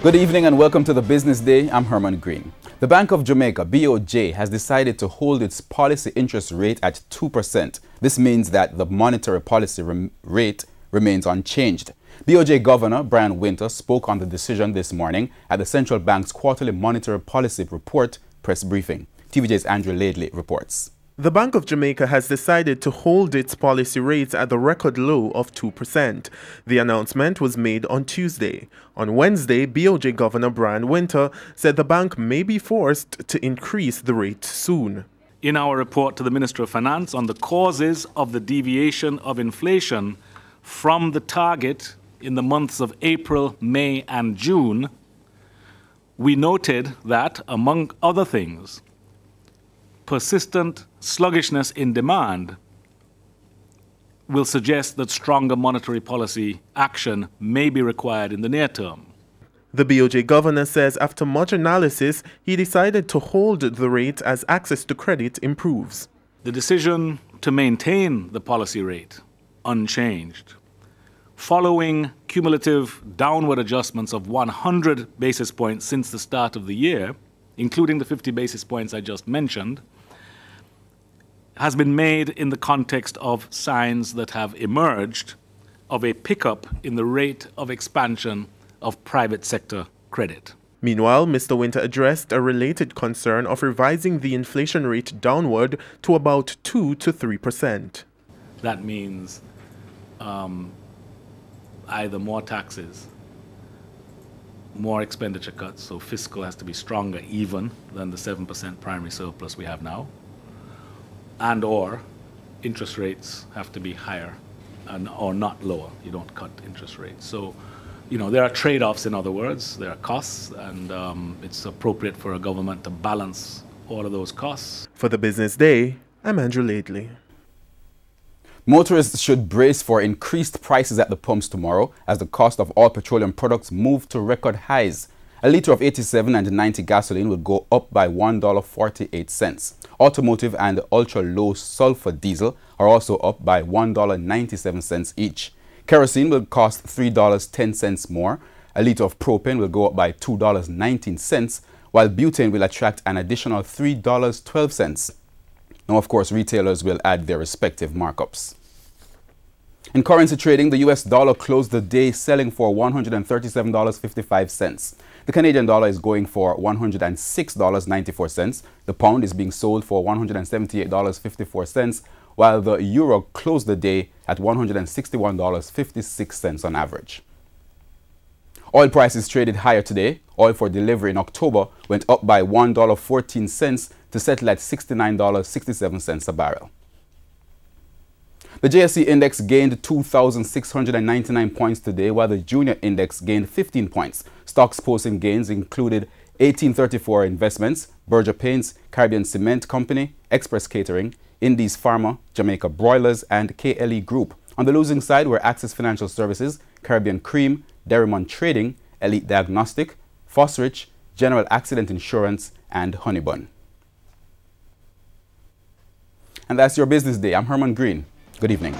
Good evening and welcome to the Business Day. I'm Herman Green. The Bank of Jamaica, BOJ, has decided to hold its policy interest rate at 2%. This means that the monetary policy rate remains unchanged. BOJ Governor Brian Winter spoke on the decision this morning at the Central Bank's quarterly monetary policy report press briefing. TVJ's Andrew Laidley reports. The Bank of Jamaica has decided to hold its policy rates at the record low of 2%. The announcement was made on Tuesday. On Wednesday, BOJ Governor Brian Winter said the bank may be forced to increase the rate soon. In our report to the Minister of Finance on the causes of the deviation of inflation from the target in the months of April, May, and June, we noted that, among other things, persistent sluggishness in demand will suggest that stronger monetary policy action may be required in the near term. The BOJ governor says after much analysis, he decided to hold the rate as access to credit improves. The decision to maintain the policy rate unchanged, following cumulative downward adjustments of 100 basis points since the start of the year, including the 50 basis points I just mentioned, has been made in the context of signs that have emerged of a pickup in the rate of expansion of private sector credit. Meanwhile, Mr. Winter addressed a related concern of revising the inflation rate downward to about 2 to 3%. That means either more taxes, more expenditure cuts, so fiscal has to be stronger even than the 7% primary surplus we have now, and or interest rates have to be higher or not lower. You don't cut interest rates. So, there are trade-offs, in other words. There are costs, and it's appropriate for a government to balance all of those costs. For the Business Day, I'm Andrew Laidley. Motorists should brace for increased prices at the pumps tomorrow as the cost of all petroleum products move to record highs. A litre of 87 and 90 gasoline will go up by $1.48. Automotive and ultra-low sulfur diesel are also up by $1.97 each. Kerosene will cost $3.10 more. A litre of propane will go up by $2.19, while butane will attract an additional $3.12. Now, of course, retailers will add their respective markups. In currency trading, the US dollar closed the day selling for $137.55. The Canadian dollar is going for $106.94. The pound is being sold for $178.54, while the euro closed the day at $161.56 on average. Oil prices traded higher today. Oil for delivery in October went up by $1.14 to settle at $69.67 a barrel. The JSE index gained 2,699 points today, while the junior index gained 15 points. Stocks posting gains included 1834 Investments, Berger Paints, Caribbean Cement Company, Express Catering, Indies Pharma, Jamaica Broilers, and KLE Group. On the losing side were Access Financial Services, Caribbean Cream, Derrimon Trading, Elite Diagnostic, Fosrich, General Accident Insurance, and Honeybun. And that's your Business Day. I'm Herman Green. Good evening.